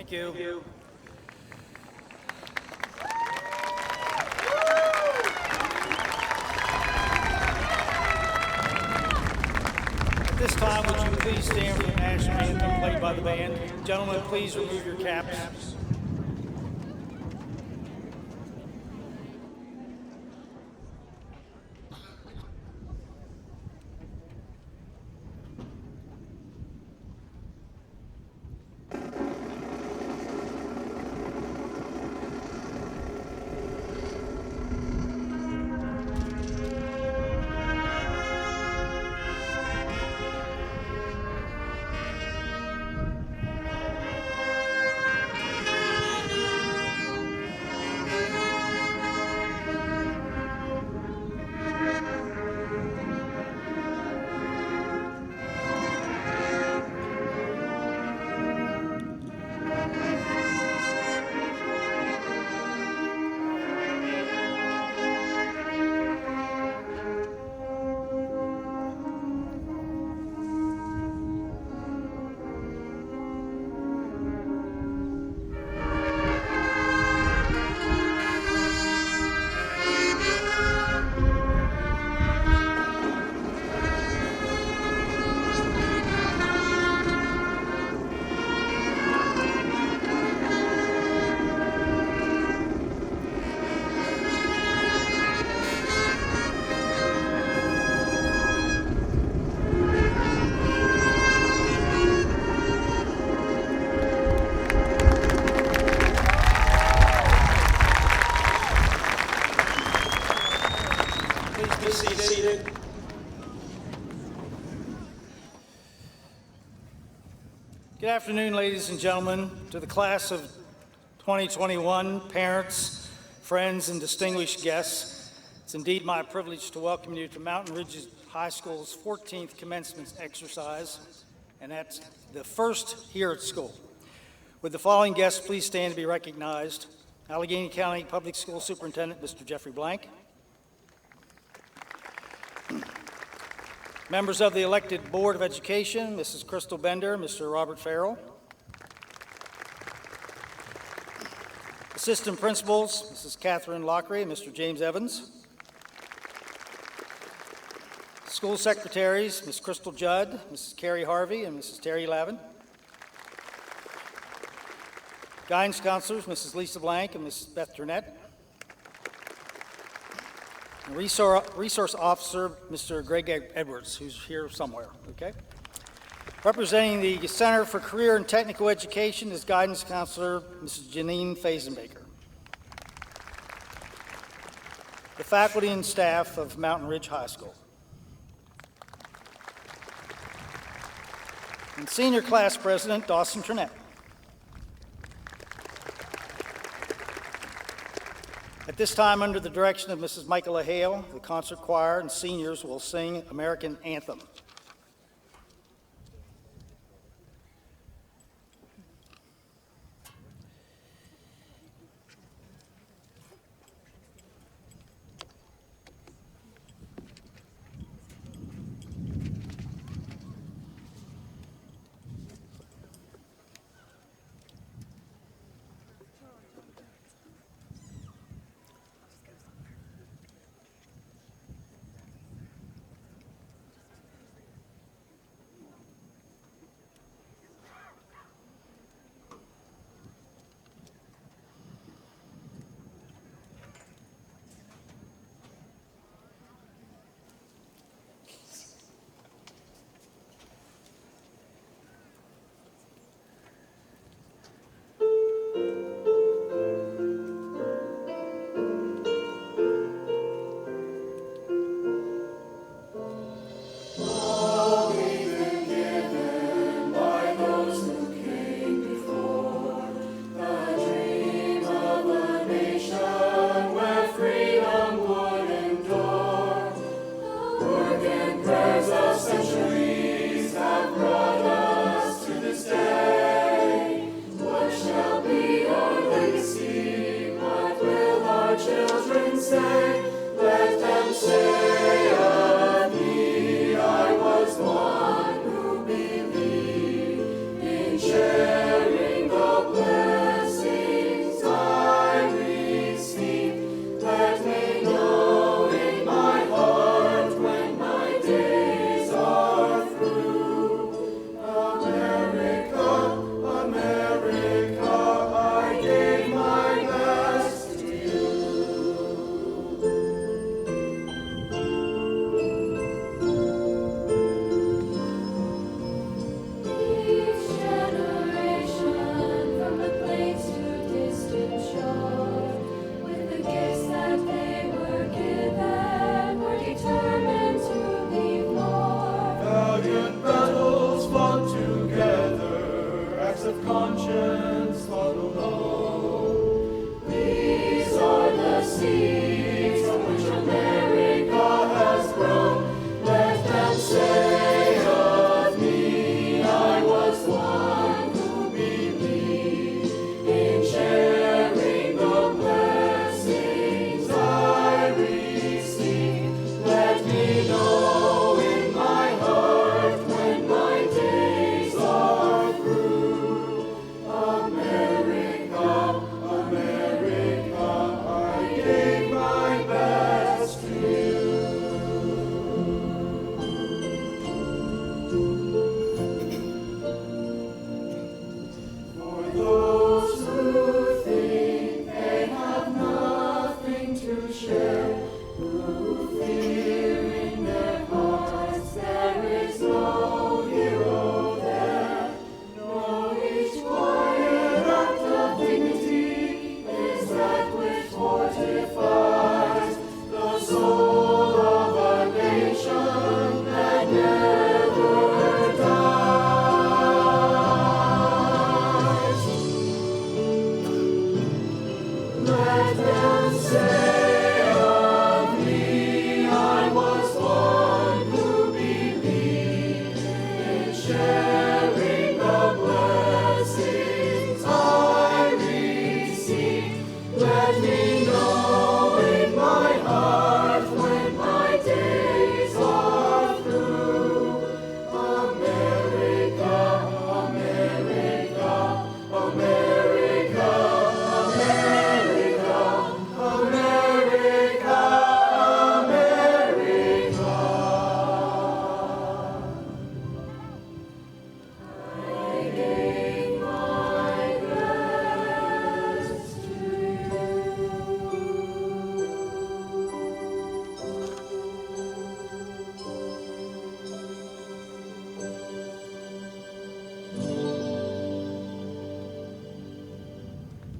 Thank you. At this time, would you please stand for the national anthem played by the band? Gentlemen, please remove your caps. Please be seated. Good afternoon, ladies and gentlemen. To the class of 2021, parents, friends, and distinguished guests, it's indeed my privilege to welcome you to Mountain Ridge High School's 14th commencement exercise, and that's the first here at school. Would the following guests please stand to be recognized? Allegany County Public School Superintendent, Mr. Jeffrey Blank. Members of the elected Board of Education, Mrs. Crystal Bender, Mr. Robert Farrell. Assistant Principals, Mrs. Catherine Lockery and Mr. James Evans. School Secretaries, Ms. Crystal Judd, Mrs. Carrie Harvey, and Mrs. Terry Lavin. Guidance Counselors, Mrs. Lisa Blank and Mrs. Beth Turnett. Resource Officer, Mr. Greg Edwards, who's here somewhere, okay? Representing the Center for Career and Technical Education is Guidance Counselor, Mrs. Janine Fazenbaker. The faculty and staff of Mountain Ridge High School. And Senior Class President, Dawson Turnett. At this time, under the direction of Mrs. Michaela Hale, the concert choir and seniors will sing American Anthem.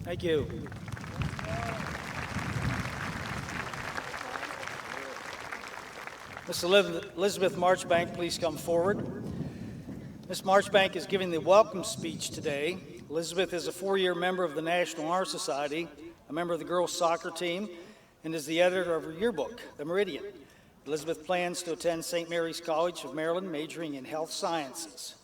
Thank you. Miss Elizabeth Marchbank, please come forward. Ms. Marchbank is giving the welcome speech today. Elizabeth is a four-year member of the National Honor Society, a member of the girls' soccer team, and is the editor of her yearbook, The Meridian. Elizabeth plans to attend St. Mary's College of Maryland, majoring in health sciences.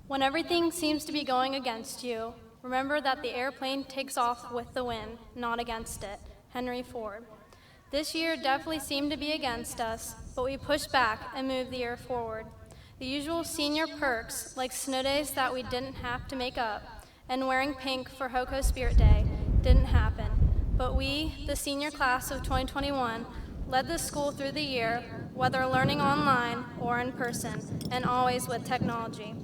When everything seems to be going against you, remember that the airplane takes off with the wind, not against it. Henry Ford. This year definitely seemed to be against us, but we pushed back and moved the year forward. The usual senior perks, like snow days that we didn't have to make up, and wearing pink for HOCO Spirit Day, didn't happen. But we, the senior class of 2021, led the school through the year, whether learning online or in person, and always with technology.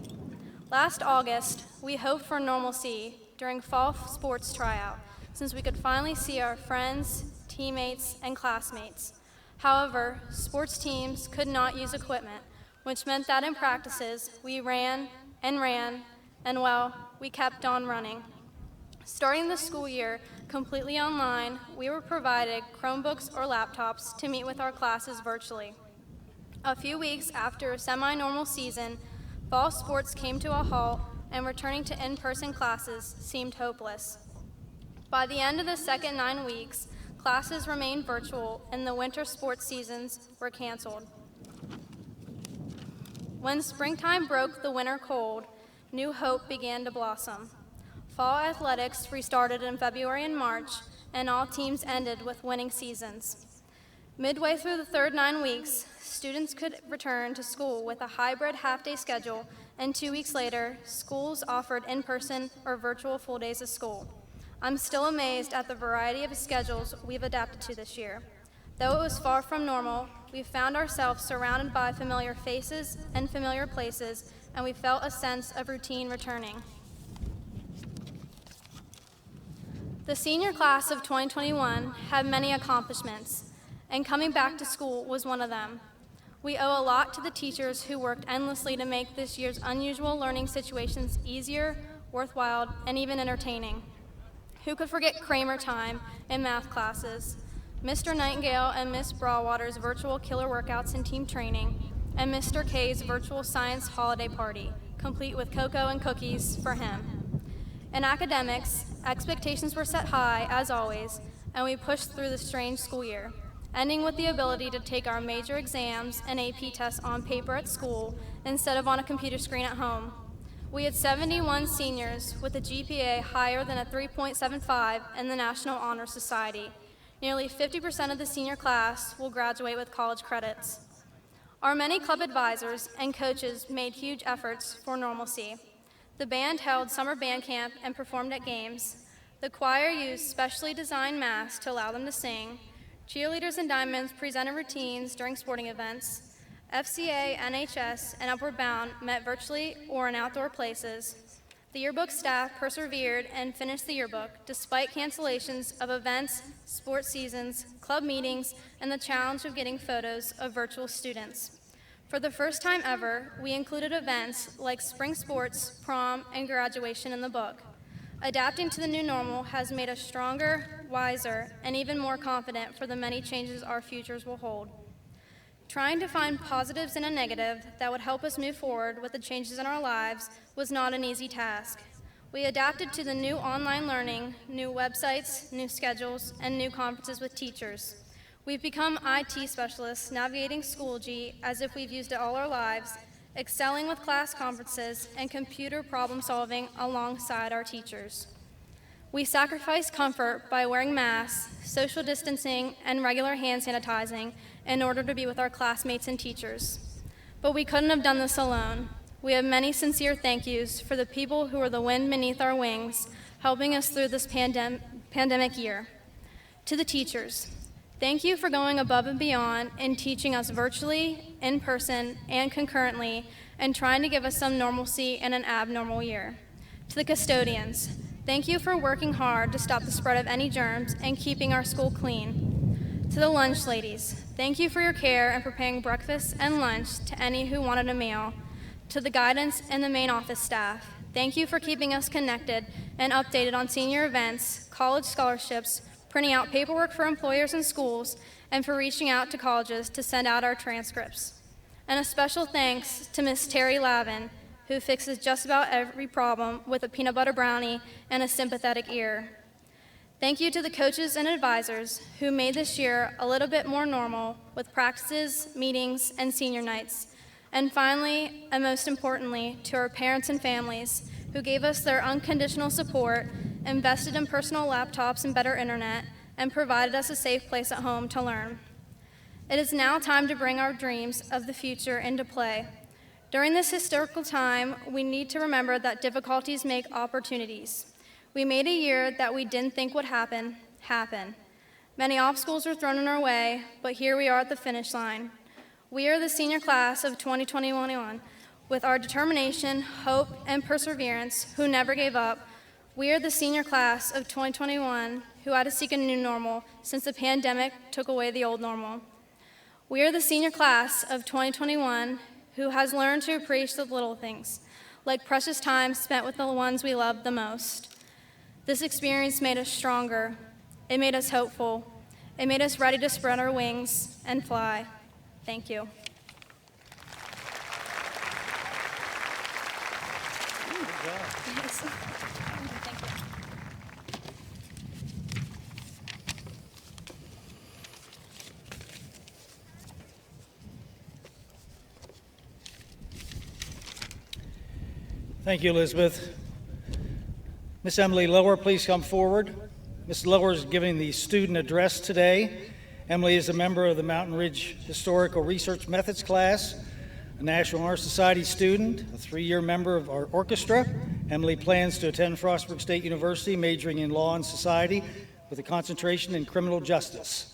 Last August, we hoped for normalcy during fall sports tryout, since we could finally see our friends, teammates, and classmates. However, sports teams could not use equipment, which meant that in practices, we ran, and well, we kept on running. Starting the school year completely online, we were provided Chromebooks or laptops to meet with our classes virtually. A few weeks after a semi-normal season, fall sports came to a halt, and returning to in-person classes seemed hopeless. By the end of the second 9 weeks, classes remained virtual, and the winter sports seasons were canceled. When springtime broke the winter cold, new hope began to blossom. Fall athletics restarted in February and March, and all teams ended with winning seasons. Midway through the third 9 weeks, students could return to school with a hybrid half-day schedule, and 2 weeks later, schools offered in-person or virtual full days of school. I'm still amazed at the variety of schedules we've adapted to this year. Though it was far from normal, we found ourselves surrounded by familiar faces and familiar places, and we felt a sense of routine returning. The senior class of 2021 had many accomplishments, and coming back to school was one of them. We owe a lot to the teachers who worked endlessly to make this year's unusual learning situations easier, worthwhile, and even entertaining. Who could forget Kramer time in math classes, Mr. Nightingale and Miss Broadwater's virtual killer workouts and team training, and Mr. K's virtual science holiday party, complete with cocoa and cookies for him. In academics, expectations were set high, as always, and we pushed through the strange school year, ending with the ability to take our major exams and AP tests on paper at school instead of on a computer screen at home. We had 71 seniors with a GPA higher than a 3.75 in the National Honor Society. Nearly 50% of the senior class will graduate with college credits. Our many club advisors and coaches made huge efforts for normalcy. The band held summer band camp and performed at games. The choir used specially designed masks to allow them to sing. Cheerleaders and Diamonds presented routines during sporting events. FCA, NHS, and Upward Bound met virtually or in outdoor places. The yearbook staff persevered and finished the yearbook despite cancellations of events, sports seasons, club meetings, and the challenge of getting photos of virtual students. For the first time ever, we included events like spring sports, prom, and graduation in the book. Adapting to the new normal has made us stronger, wiser, and even more confident for the many changes our futures will hold. Trying to find positives in a negative that would help us move forward with the changes in our lives was not an easy task. We adapted to the new online learning, new websites, new schedules, and new conferences with teachers. We've become IT specialists navigating Schoology as if we've used it all our lives, excelling with class conferences and computer problem solving alongside our teachers. We sacrificed comfort by wearing masks, social distancing, and regular hand sanitizing in order to be with our classmates and teachers. But we couldn't have done this alone. We have many sincere thank yous for the people who are the wind beneath our wings, helping us through this pandemic year. To the teachers, thank you for going above and beyond in teaching us virtually, in person, and concurrently, and trying to give us some normalcy in an abnormal year. To the custodians, thank you for working hard to stop the spread of any germs and keeping our school clean. To the lunch ladies, thank you for your care in preparing breakfast and lunch to any who wanted a meal. To the guidance and the main office staff, thank you for keeping us connected and updated on senior events, college scholarships, printing out paperwork for employers and schools, and for reaching out to colleges to send out our transcripts. And a special thanks to Miss Terry Lavin, who fixes just about every problem with a peanut butter brownie and a sympathetic ear. Thank you to the coaches and advisors who made this year a little bit more normal with practices, meetings, and senior nights. And finally, and most importantly, to our parents and families who gave us their unconditional support, invested in personal laptops and better internet, and provided us a safe place at home to learn. It is now time to bring our dreams of the future into play. During this historical time, we need to remember that difficulties make opportunities. We made a year that we didn't think would happen. Many obstacles were thrown in our way, but here we are at the finish line. We are the senior class of 2021. With our determination, hope, and perseverance, who never gave up, we are the senior class of 2021 who had to seek a new normal since the pandemic took away the old normal. We are the senior class of 2021 who has learned to appreciate the little things, like precious time spent with the ones we love the most. This experience made us stronger. It made us hopeful. It made us ready to spread our wings and fly. Thank you. Thank you, Elizabeth. Miss Emily Lower, please come forward. Miss Lower is giving the student address today. Emily is a member of the Mountain Ridge Historical Research Methods class, a National Honor Society student, a 3-year member of our orchestra. Emily plans to attend Frostburg State University, majoring in law and society with a concentration in criminal justice.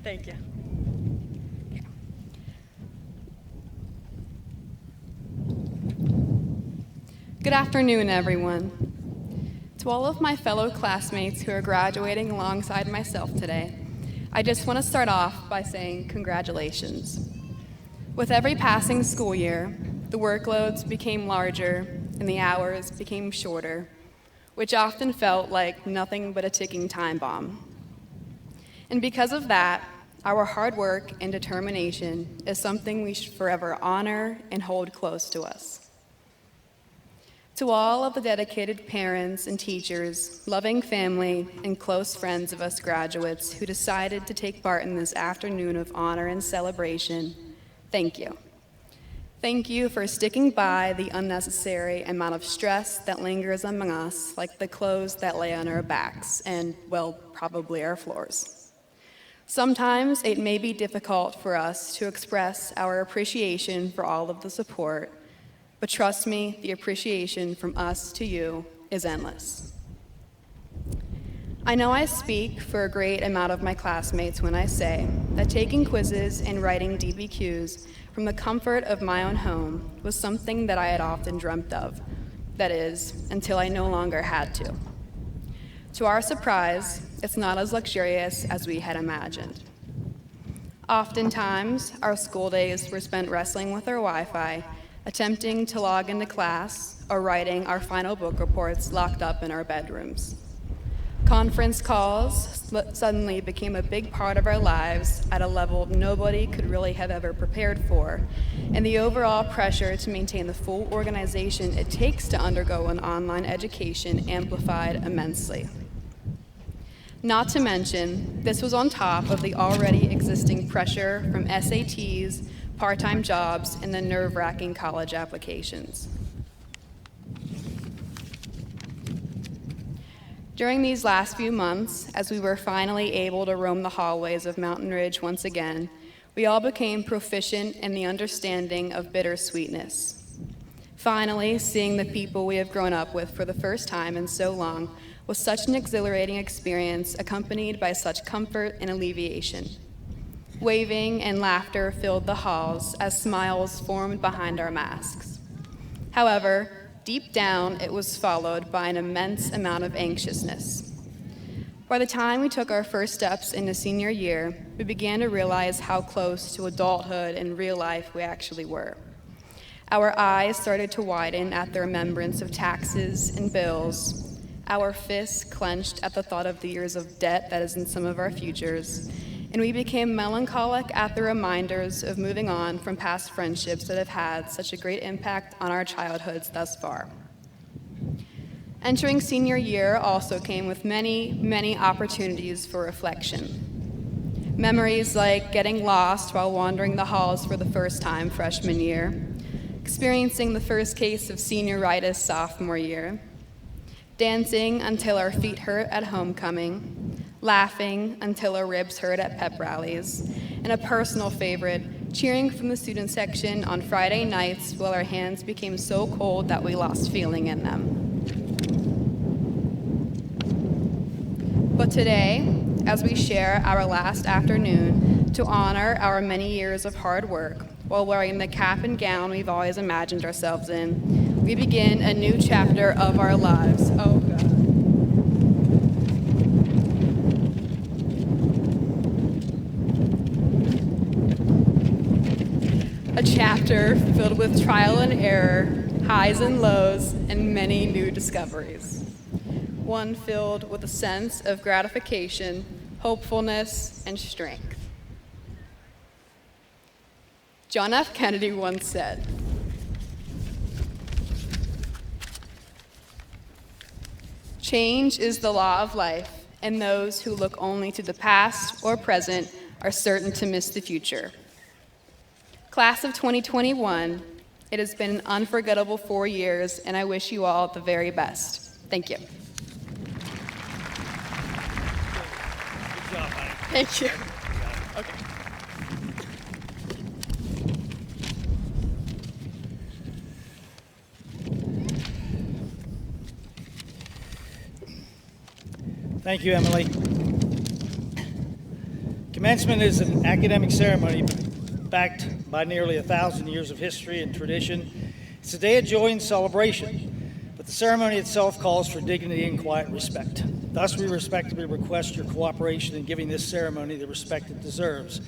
Thank you. Good afternoon, everyone. To all of my fellow classmates who are graduating alongside myself today, I just want to start off by saying congratulations. With every passing school year, the workloads became larger and the hours became shorter, which often felt like nothing but a ticking time bomb. And because of that, our hard work and determination is something we should forever honor and hold close to us. To all of the dedicated parents and teachers, loving family, and close friends of us graduates who decided to take part in this afternoon of honor and celebration, thank you. Thank you for sticking by the unnecessary amount of stress that lingers among us, like the clothes that lay on our backs and, well, probably our floors. Sometimes it may be difficult for us to express our appreciation for all of the support, but trust me, the appreciation from us to you is endless. I know I speak for a great amount of my classmates when I say that taking quizzes and writing DBQs from the comfort of my own home was something that I had often dreamt of, that is, until I no longer had to. To our surprise, it's not as luxurious as we had imagined. Oftentimes, our school days were spent wrestling with our Wi-Fi, attempting to log into class, or writing our final book reports locked up in our bedrooms. Conference calls suddenly became a big part of our lives at a level nobody could really have ever prepared for, and the overall pressure to maintain the full organization it takes to undergo an online education amplified immensely. Not to mention, this was on top of the already existing pressure from SATs, part-time jobs, and the nerve-wracking college applications. During these last few months, as we were finally able to roam the hallways of Mountain Ridge once again, we all became proficient in the understanding of bittersweetness. Finally, seeing the people we have grown up with for the first time in so long was such an exhilarating experience, accompanied by such comfort and alleviation. Waving and laughter filled the halls as smiles formed behind our masks. However, deep down, it was followed by an immense amount of anxiousness. By the time we took our first steps into senior year, we began to realize how close to adulthood in real life we actually were. Our eyes started to widen at the remembrance of taxes and bills. Our fists clenched at the thought of the years of debt that is in some of our futures. And we became melancholic at the reminders of moving on from past friendships that have had such a great impact on our childhoods thus far. Entering senior year also came with many, many opportunities for reflection. Memories like getting lost while wandering the halls for the first time freshman year, experiencing the first case of senioritis sophomore year, dancing until our feet hurt at homecoming, laughing until our ribs hurt at pep rallies, and a personal favorite, cheering from the student section on Friday nights while our hands became so cold that we lost feeling in them. But today, as we share our last afternoon to honor our many years of hard work while wearing the cap and gown we've always imagined ourselves in, we begin a new chapter of our lives. Oh, God. A chapter filled with trial and error, highs and lows, and many new discoveries. One filled with a sense of gratification, hopefulness, and strength. John F. Kennedy once said, "Change is the law of life, and those who look only to the past or present are certain to miss the future." Class of 2021, it has been an unforgettable 4 years, and I wish you all the very best. Thank you. Good job, Mike. Thank you. Okay. Thank you, Emily. Commencement is an academic ceremony backed by nearly 1,000 years of history and tradition. It's a day of joy and celebration, but the ceremony itself calls for dignity and quiet respect. Thus, we respectfully request your cooperation in giving this ceremony the respect it deserves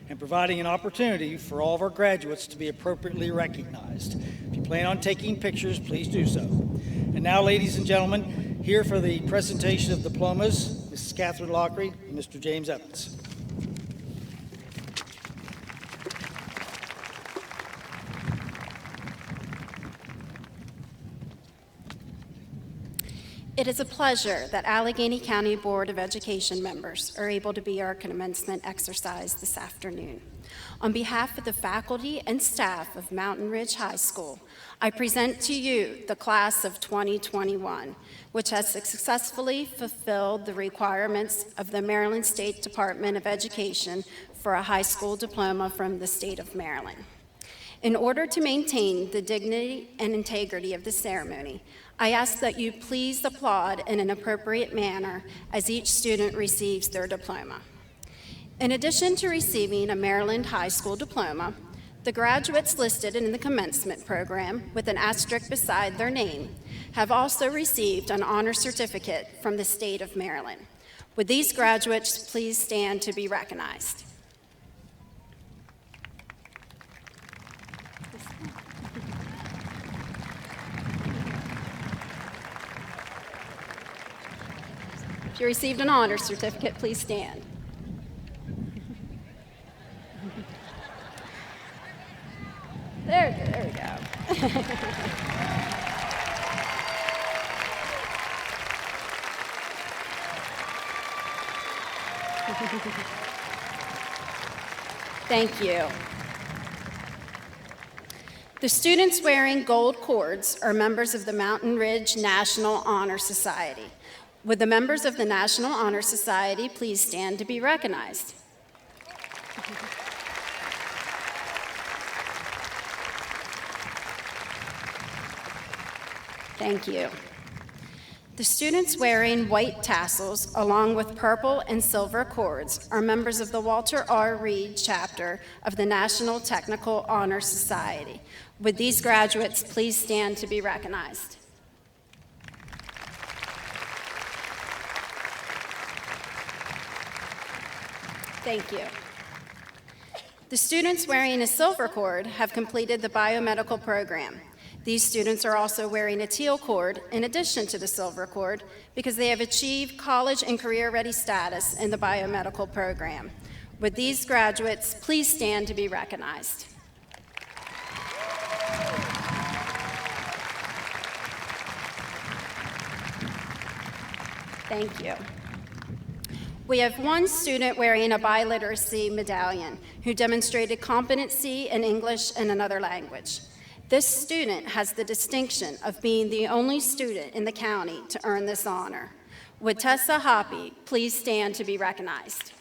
and providing an opportunity for all of our graduates to be appropriately recognized. If you plan on taking pictures, please do so. And now, ladies and gentlemen, here for the presentation of diplomas, Mrs. Catherine Lockery and Mr. James Evans. It is a pleasure that Allegany County Board of Education members are able to be our commencement exercise this afternoon. On behalf of the faculty and staff of Mountain Ridge High School, I present to you the class of 2021, which has successfully fulfilled the requirements of the Maryland State Department of Education for a high school diploma from the state of Maryland. In order to maintain the dignity and integrity of the ceremony, I ask that you please applaud in an appropriate manner as each student receives their diploma. In addition to receiving a Maryland high school diploma, the graduates listed in the commencement program with an asterisk beside their name have also received an honor certificate from the state of Maryland. Would these graduates please stand to be recognized? If you received an honor certificate, please stand. There we go. Thank you. The students wearing gold cords are members of the Mountain Ridge National Honor Society. Would the members of the National Honor Society please stand to be recognized? Thank you. The students wearing white tassels along with purple and silver cords are members of the Walter R. Reed chapter of the National Technical Honor Society. Would these graduates please stand to be recognized? Thank you. The students wearing a silver cord have completed the biomedical program. These students are also wearing a teal cord in addition to the silver cord because they have achieved college and career-ready status in the biomedical program. Would these graduates please stand to be recognized? Thank you. We have one student wearing a biliteracy medallion who demonstrated competency in English and another language. This student has the distinction of being the only student in the county to earn this honor. Would Tessa Hoppy please stand to be recognized?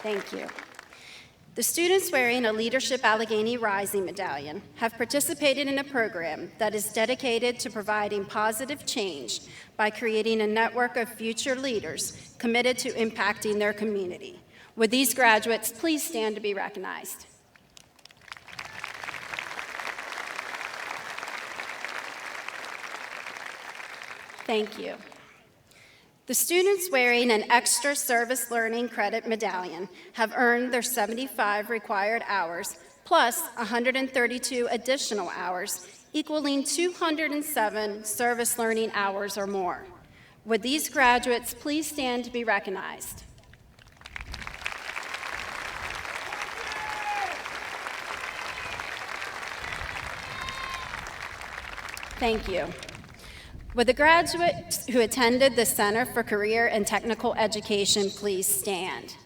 Thank you. The students wearing a Leadership Allegany Rising medallion have participated in a program that is dedicated to providing positive change by creating a network of future leaders committed to impacting their community. Would these graduates please stand to be recognized? Thank you. The students wearing an extra service learning credit medallion have earned their 75 required hours plus 132 additional hours, equaling 207 service learning hours or more. Would these graduates please stand to be recognized? Thank you. Would the graduates who attended the Center for Career and Technical Education please stand?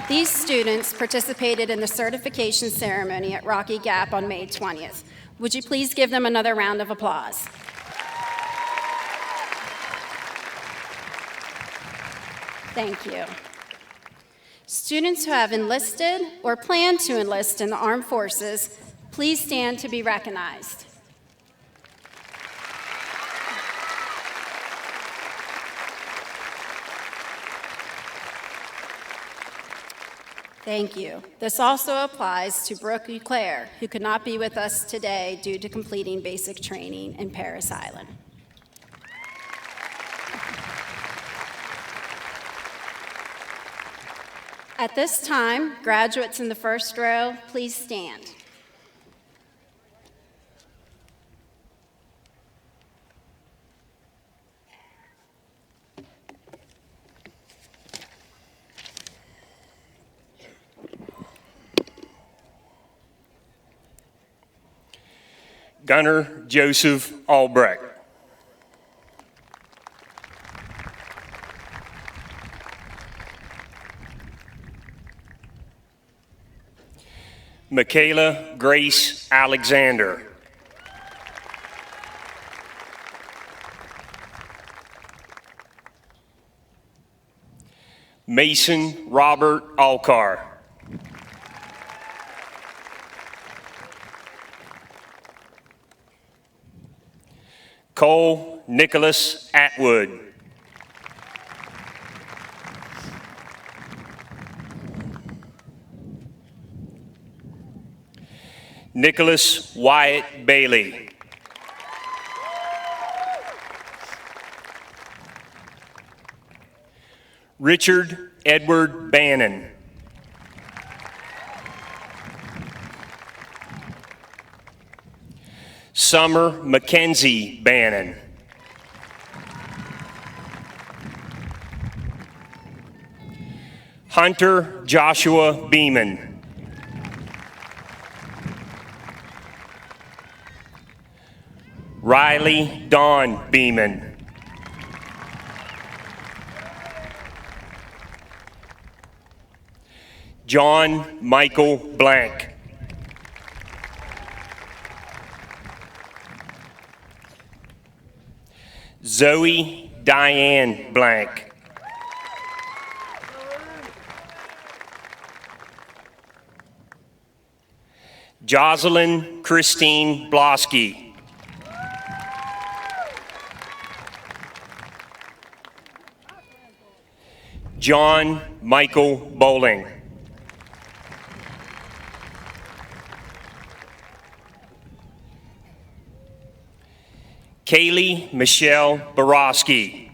These students participated in the certification ceremony at Rocky Gap on May 20th. Would you please give them another round of applause? Thank you. Students who have enlisted or plan to enlist in the armed forces, please stand to be recognized. Thank you. This also applies to Brooke Leclerc, who could not be with us today due to completing basic training in Parris Island. At this time, graduates in the first row, please stand. Gunnar Joseph Albrecht. Michaela Grace Alexander. Mason Robert Alcar. Cole Nicholas Atwood. Nicholas Wyatt Bailey. Richard Edward Bannon. Summer Mackenzie Bannon. Hunter Joshua Beeman. Riley Dawn Beeman. John Michael Blank. Zoe Diane Blank. Jocelyn Christine Blosky. John Michael Bowling. Kaylee Michelle Borowski.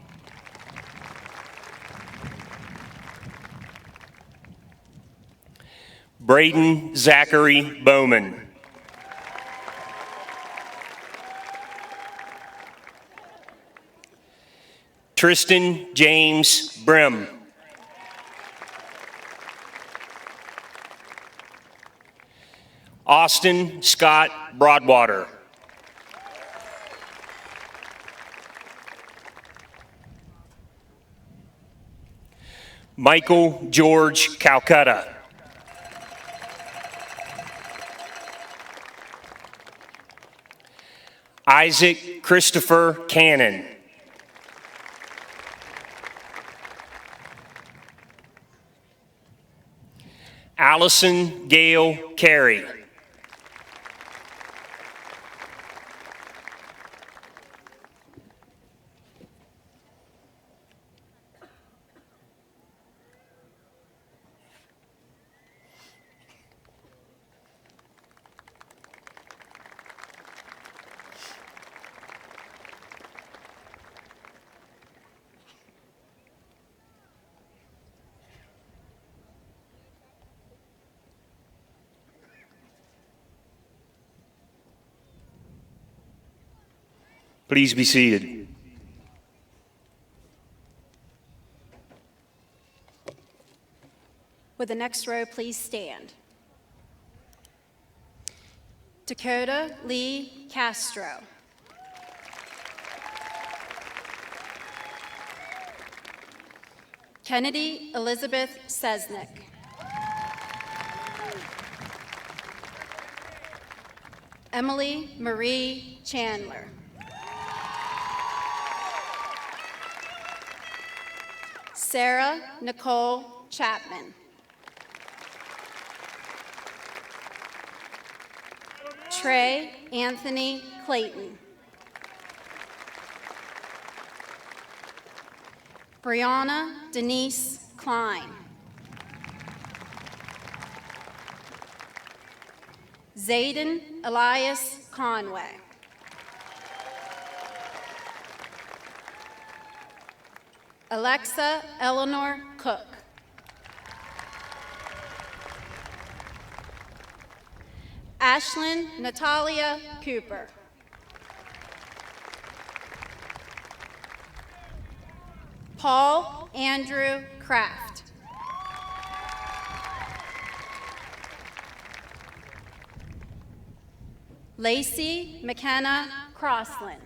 Braden Zachary Bowman. Tristan James Brim. Austin Scott Broadwater. Michael George Calcutta. Isaac Christopher Cannon. Allison Gail Carey. Please be seated. Would the next row please stand? Dakota Lee Castro. Kennedy Elizabeth Sesnick. Emily Marie Chandler. Sarah Nicole Chapman. Trey Anthony Clayton. Brianna Denise Klein. Zayden Elias Conway. Alexa Eleanor Cook. Ashlyn Natalia Cooper. Paul Andrew Kraft. Lacey McKenna Crossland.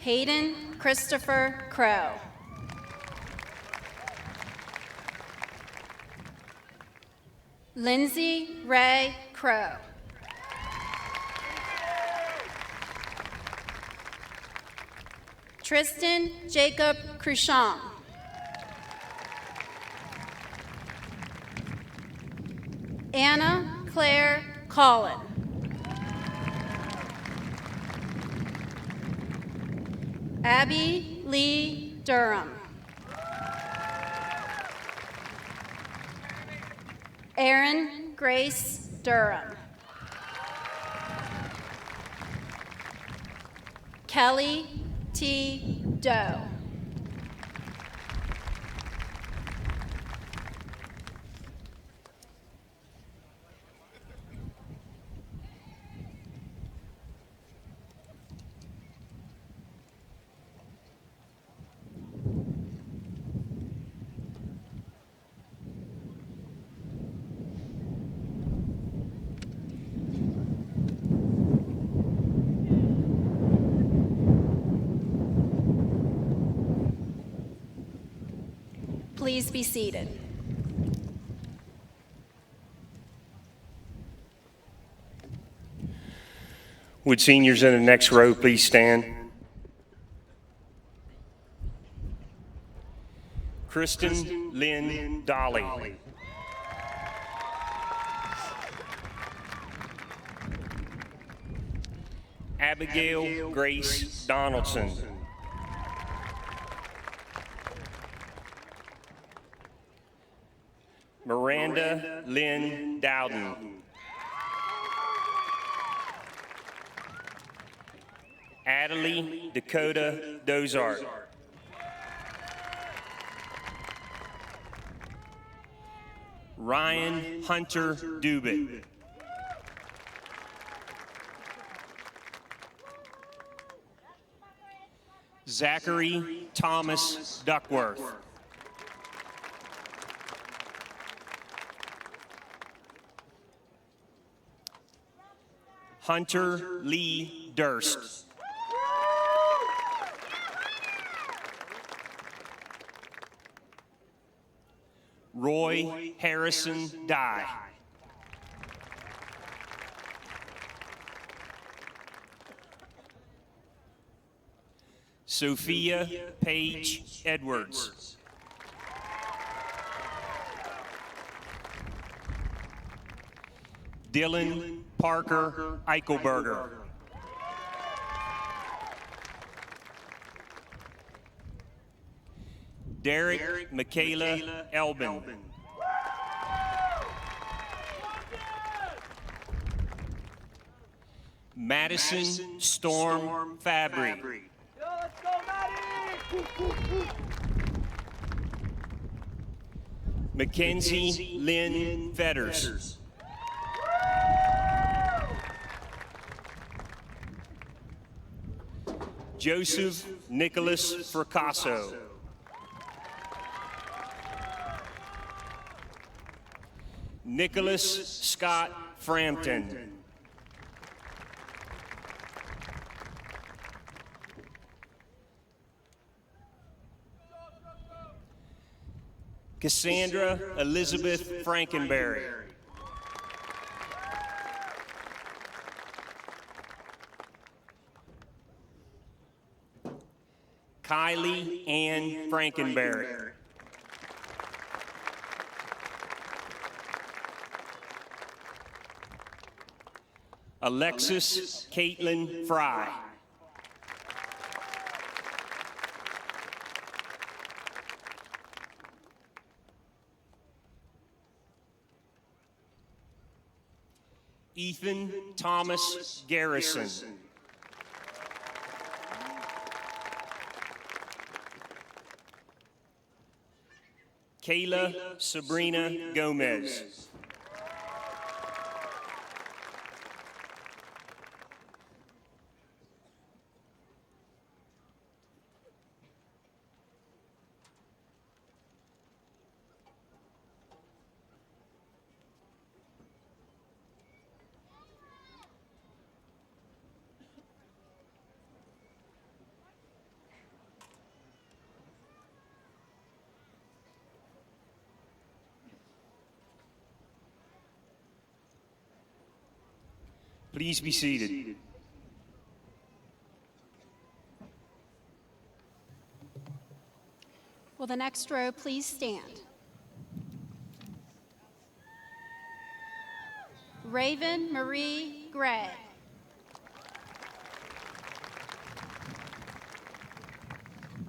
Hayden Christopher Crow. Lindsay Ray Crow. Tristan Jacob Cruchon. Anna Claire Collin. Abby Lee Durham. Erin Grace Durham. Kelly T. Doe. Please be seated. Would seniors in the next row please stand? Kristen Lynn Dolly. Abigail Grace Donaldson. Miranda Lynn Dowden. Adelie Dakota Dozart. Ryan Hunter Dubit. Zachary Thomas Duckworth. Hunter Lee Durst. Roy Harrison Dye. Sophia Page Edwards. Dylan Parker Eichelberger. Derek Michaela Elbin. Madison Storm Fabry. Mackenzie Lynn Fetters. Joseph Nicholas Fracasso. Nicholas Scott Frampton. Cassandra Elizabeth Frankenberry. Kylie Ann Frankenberry. Alexis Caitlin Fry. Ethan Thomas Garrison. Kayla Sabrina Gomez. Please be seated. Will the next row please stand? Raven Marie Gray.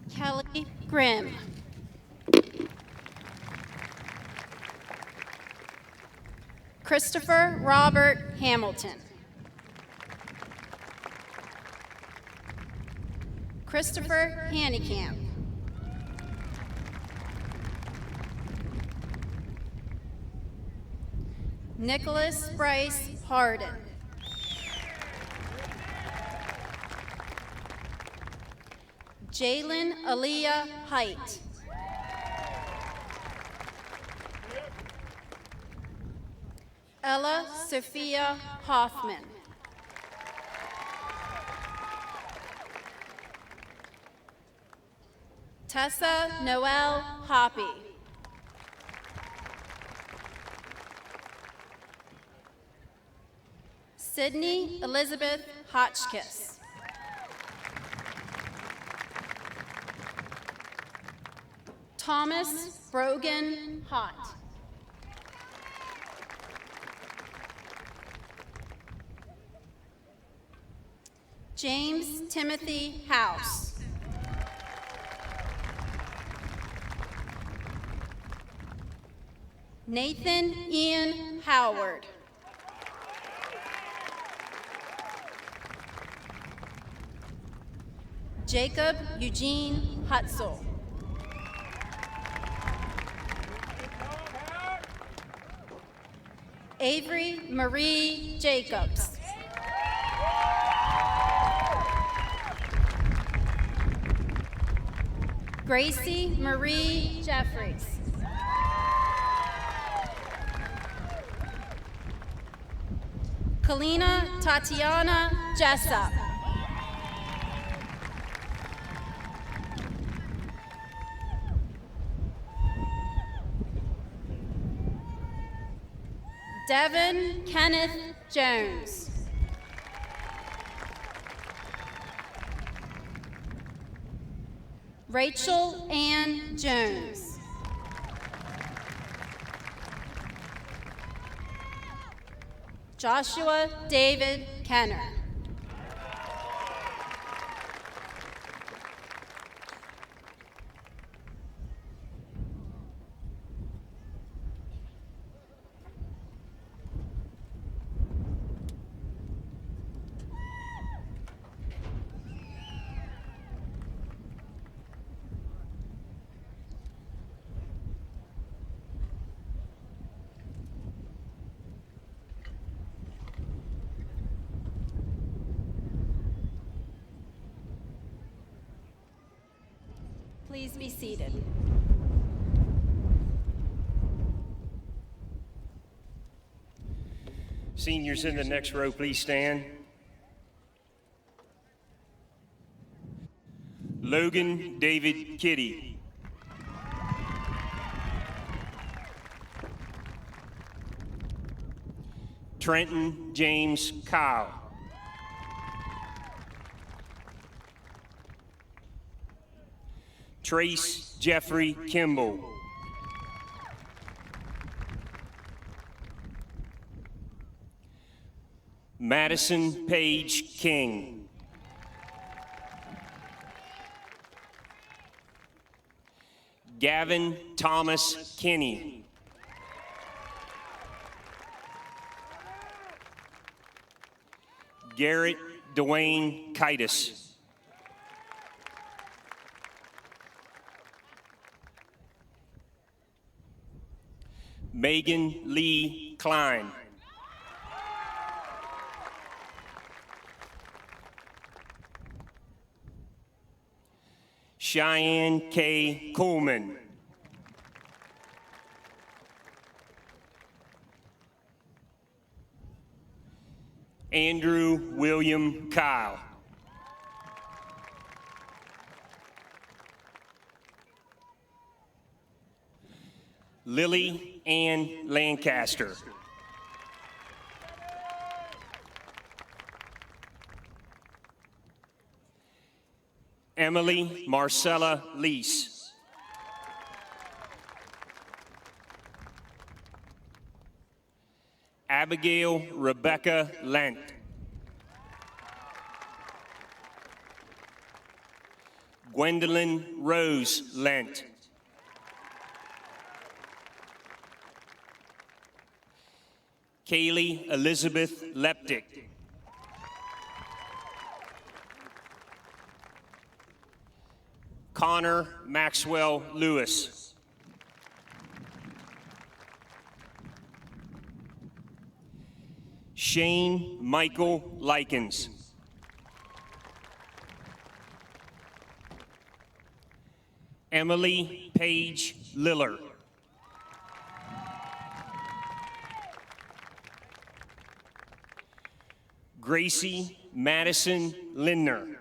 Kelly Grimm. Christopher Robert Hamilton. Christopher Hannekamp. Nicholas Bryce Harden. Jalen Aaliyah Height. Ella Sophia Hoffman. Tessa Noel Hoppy. Sydney Elizabeth Hotchkiss. Thomas Brogan Hott. James Timothy House. Nathan Ian Howard. Jacob Eugene Hutzel. Avery Marie Jacobs. Gracie Marie Jeffries. Kalina Tatiana Jessup. Devin Kenneth Jones. Rachel Ann Jones. Joshua David Kenner. Please be seated. Seniors in the next row, please stand. Logan David Kitty. Trenton James Kyle. Trace Jeffrey Kimball. Madison Page King. Gavin Thomas Kinney. Garrett Dwayne Kitus. Megan Lee Klein. Cheyenne K. Coleman. Andrew William Kyle. Lily Ann Lancaster. Emily Marcella Lease. Abigail Rebecca Lent. Gwendolyn Rose Lent. Kaylee Elizabeth Leptic. Connor Maxwell Lewis. Shane Michael Likens. Emily Page Liller. Gracie Madison Lindner.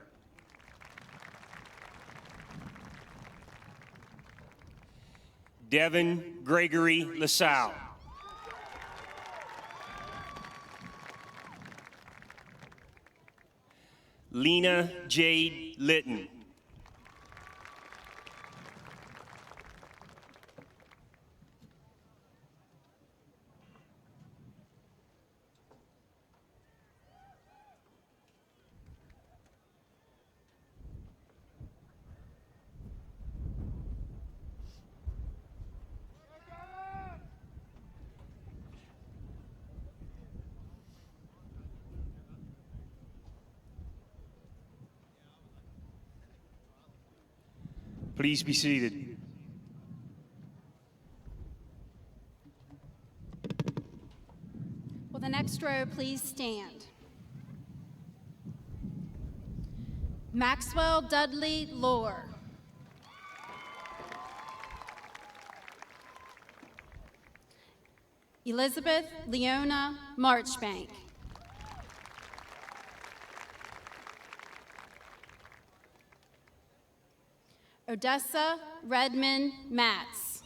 Devin Gregory LaSalle. Lena Jade Litton. Please be seated. Will the next row please stand? Maxwell Dudley Lohr. Elizabeth Leona Marchbank. Odessa Redmond Matz.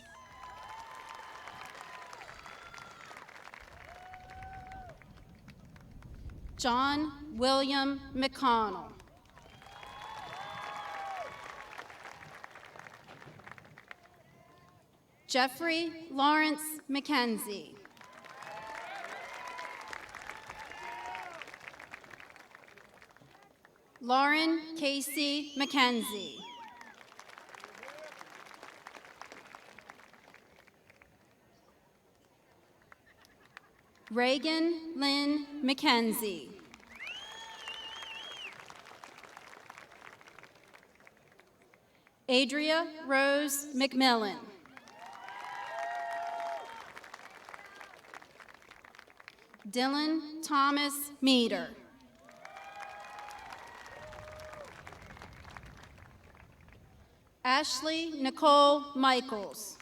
John William McConnell. Jeffrey Lawrence McKenzie. Lauren Casey McKenzie. Reagan Lynn McKenzie. Adria Rose McMillan. Dylan Thomas Meader. Ashley Nicole Michaels.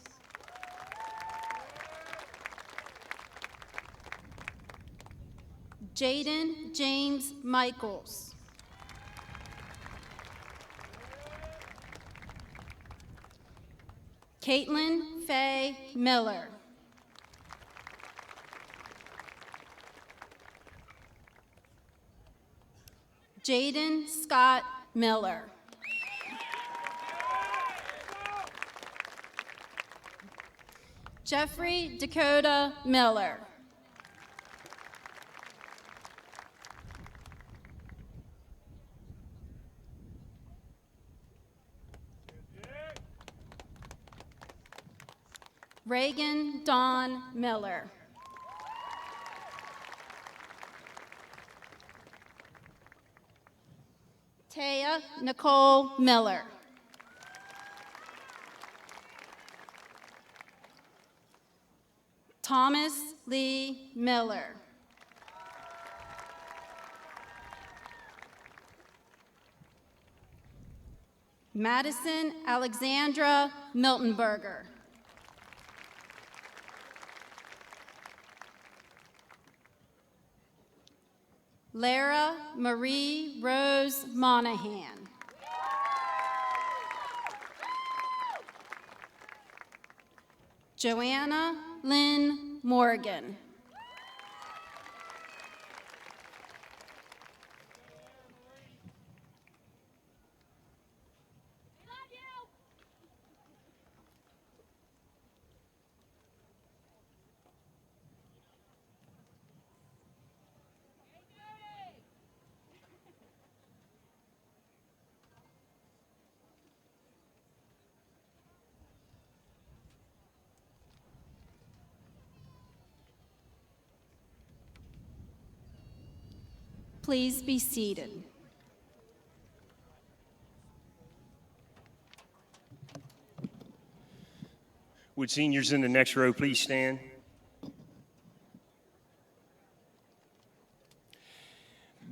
Jaden James Michaels. Caitlin Faye Miller. Jaden Scott Miller. Jeffrey Dakota Miller. Reagan Dawn Miller. Taya Nicole Miller. Thomas Lee Miller. Madison Alexandra Miltonberger. Lara Marie Rose Monahan. Joanna Lynn Morgan. Please be seated. Would seniors in the next row please stand?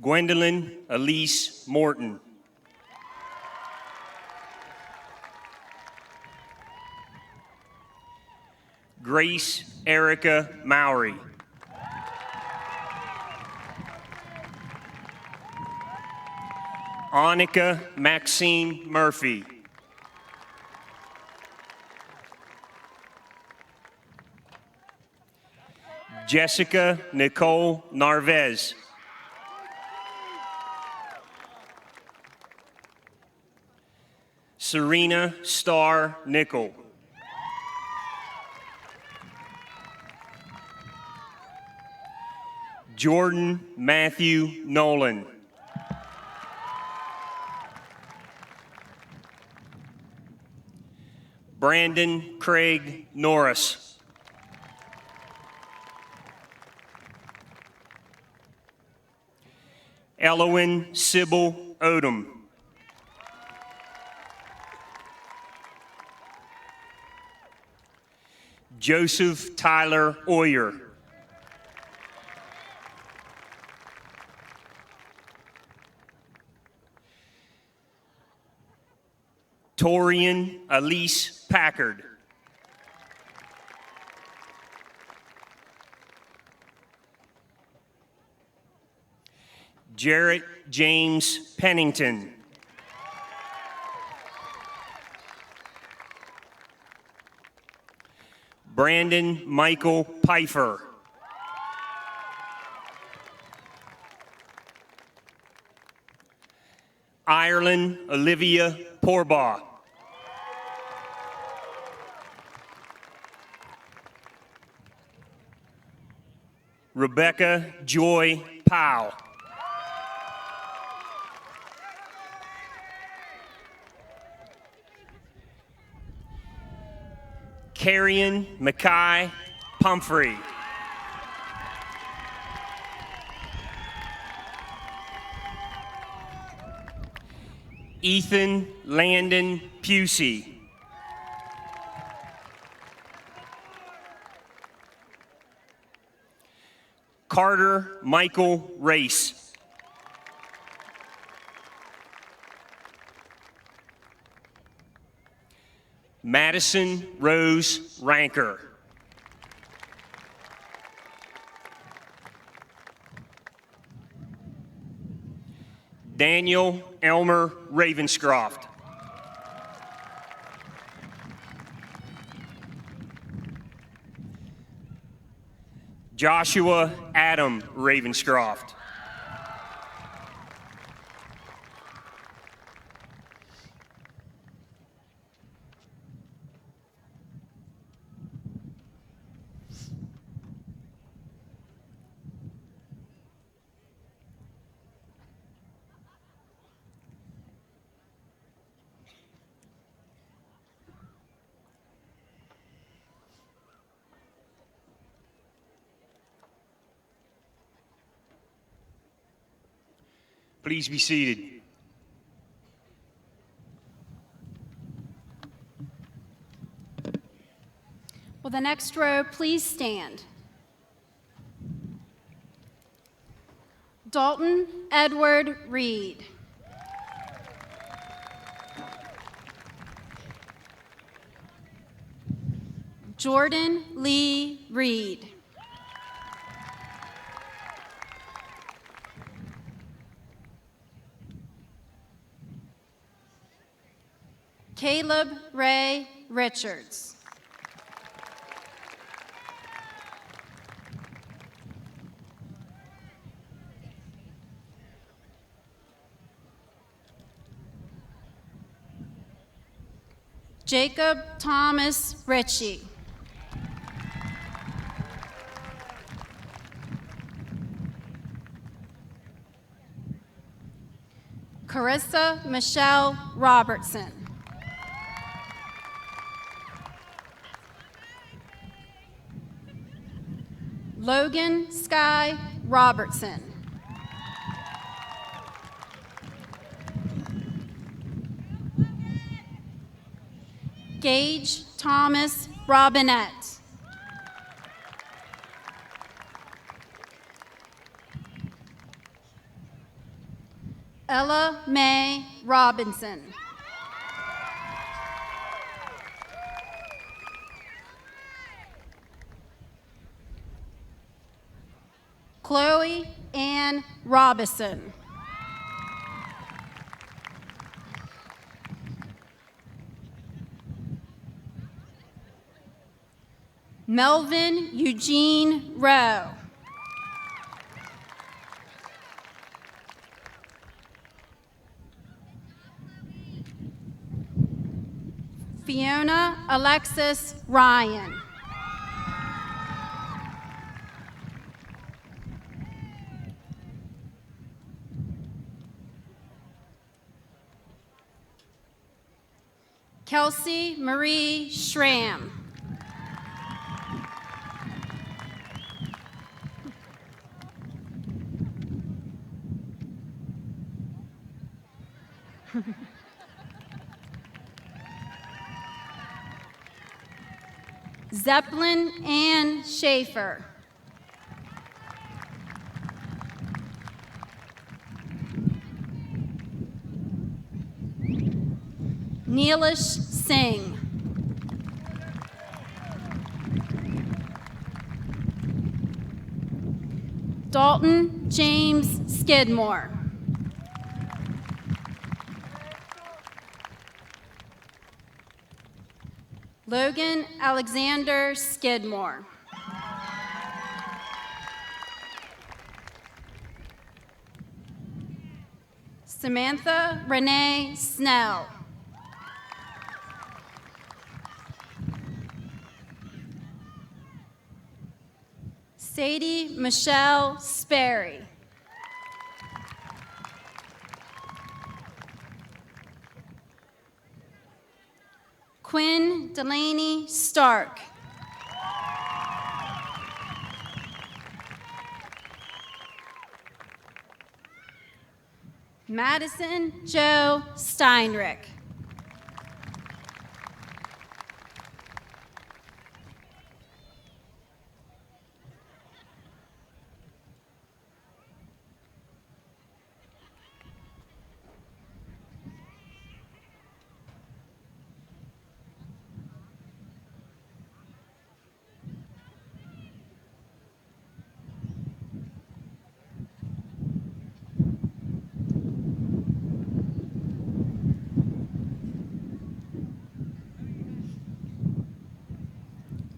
Gwendolyn Elise Morton. Grace Erica Mowry. Annika Maxine Murphy. Jessica Nicole Narvez. Serena Starr Nickel. Jordan Matthew Nolan. Brandon Craig Norris. Elowyn Sybil Odom. Joseph Tyler Oyer. Torian Elise Packard. Jarrett James Pennington. Brandon Michael Pfeiffer. Ireland Olivia Porbaugh. Rebecca Joy Powell. Carrion Mackay Pumphrey. Ethan Landon Pusey. Carter Michael Race. Madison Rose Ranker. Daniel Elmer Ravenscroft. Joshua Adam Ravenscroft. Please be seated. Will the next row please stand? Dalton Edward Reed. Jordan Lee Reed. Caleb Ray Richards. Jacob Thomas Ritchie. Carissa Michelle Robertson. Logan Sky Robertson. Gage Thomas Robinette. Ella Mae Robinson. Chloe Ann Robison. Melvin Eugene Rowe. Fiona Alexis Ryan. Kelsey Marie Schramm. Zeppelin Ann Schaefer. Neelish Singh. Dalton James Skidmore. Logan Alexander Skidmore. Samantha Renee Snell. Sadie Michelle Sperry. Quinn Delaney Stark. Madison Joe Steinrich.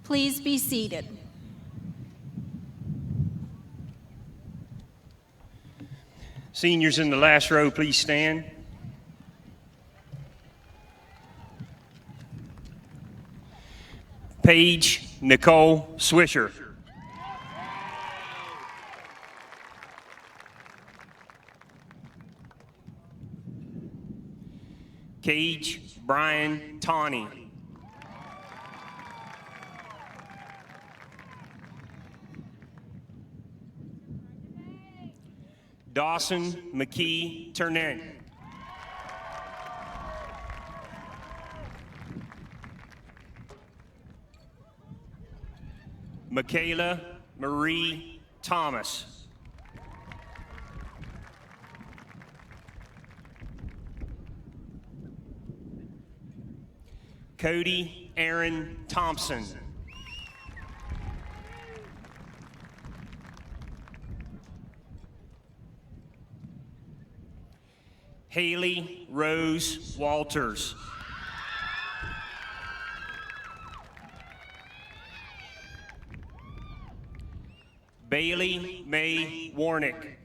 Please be seated. Seniors in the last row, please stand. Paige Nicole Swisher. Cage Brian Tawney. Dawson McKee Turnant. Michaela Marie Thomas. Cody Aaron Thompson. Haley Rose Walters. Bailey May Warnick.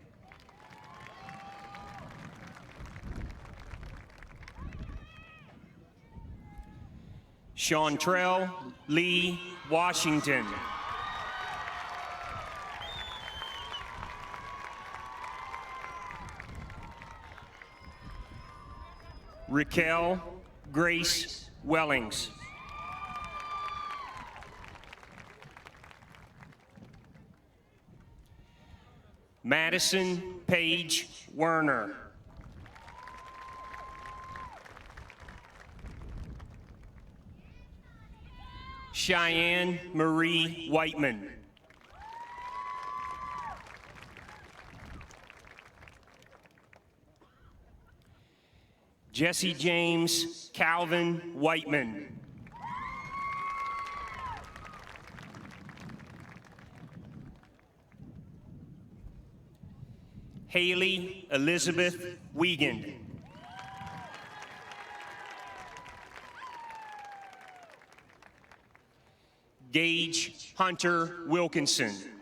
Chantrell Lee Washington. Raquel Grace Wellings. Madison Paige Werner. Cheyenne Marie Whiteman. Jesse James Calvin Whiteman. Haley Elizabeth Wiegand. Gage Hunter Wilkinson.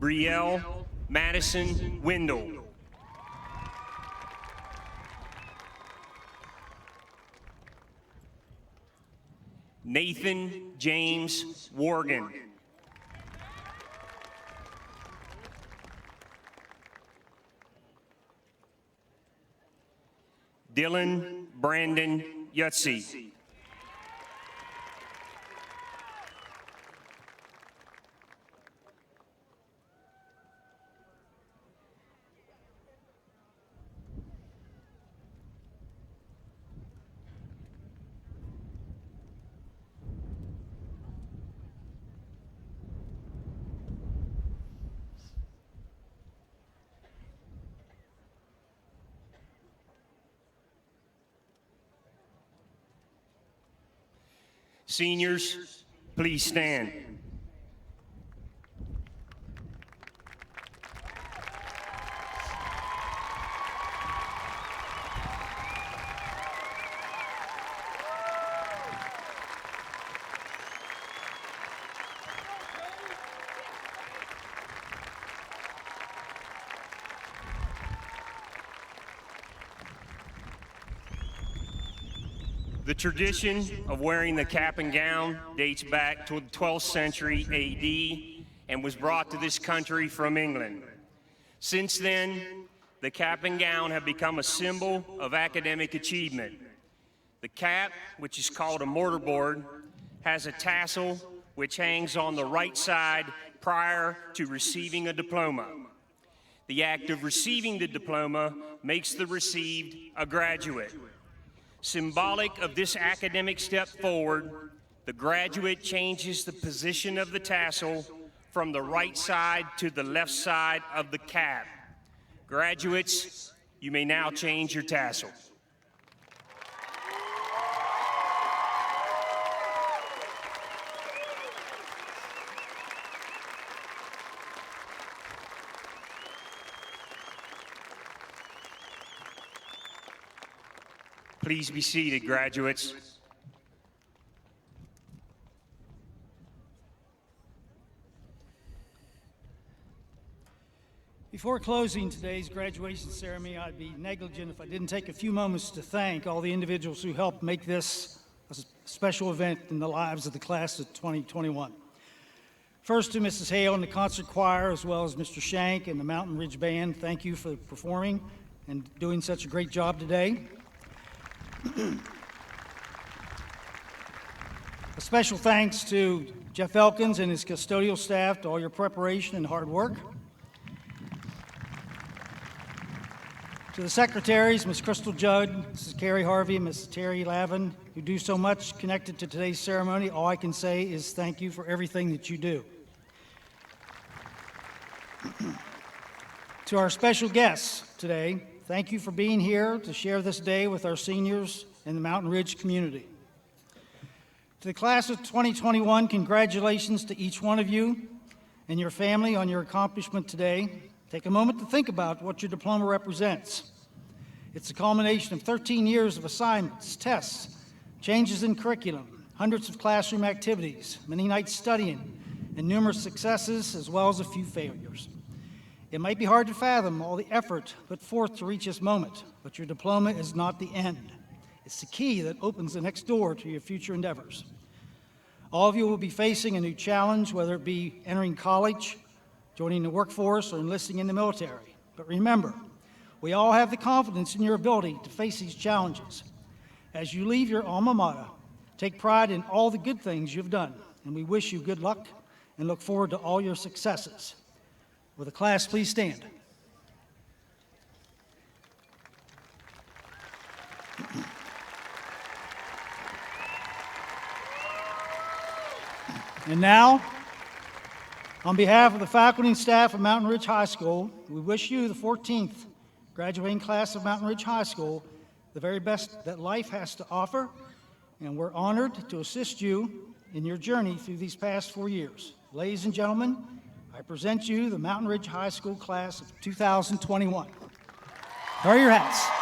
Brielle Madison Wendell. Nathan James Worgan. Dylan Brandon Yutzi. Seniors, please stand. The tradition of wearing the cap and gown dates back to the 12th century AD and was brought to this country from England. Since then, the cap and gown have become a symbol of academic achievement. The cap, which is called a mortarboard, has a tassel which hangs on the right side prior to receiving a diploma. The act of receiving the diploma makes the received a graduate. Symbolic of this academic step forward, the graduate changes the position of the tassel from the right side to the left side of the cap. Graduates, you may now change your tassel. Please be seated, graduates. Before closing today's graduation ceremony, I'd be negligent if I didn't take a few moments to thank all the individuals who helped make this a special event in the lives of the class of 2021. First to Mrs. Hale and the concert choir, as well as Mr. Shank and the Mountain Ridge Band. Thank you for performing and doing such a great job today. A special thanks to Jeff Elkins and his custodial staff to all your preparation and hard work. To the secretaries, Ms. Crystal Judd, Mrs. Carrie Harvey, and Mrs. Terry Lavin, who do so much connected to today's ceremony, all I can say is thank you for everything that you do. To our special guests today, thank you for being here to share this day with our seniors and the Mountain Ridge community. To the class of 2021, congratulations to each one of you and your family on your accomplishment today. Take a moment to think about what your diploma represents. It's a culmination of 13 years of assignments, tests, changes in curriculum, hundreds of classroom activities, many nights studying, and numerous successes as well as a few failures. It might be hard to fathom all the effort put forth to reach this moment, but your diploma is not the end. It's the key that opens the next door to your future endeavors. All of you will be facing a new challenge, whether it be entering college, joining the workforce, or enlisting in the military. But remember, we all have the confidence in your ability to face these challenges. As you leave your alma mater, take pride in all the good things you've done, and we wish you good luck and look forward to all your successes. Will the class please stand? And now, on behalf of the faculty and staff of Mountain Ridge High School, we wish you, the 14th graduating class of Mountain Ridge High School, the very best that life has to offer, and we're honored to assist you in your journey through these past 4 years. Ladies and gentlemen, I present you the Mountain Ridge High School class of 2021. Wear your hats.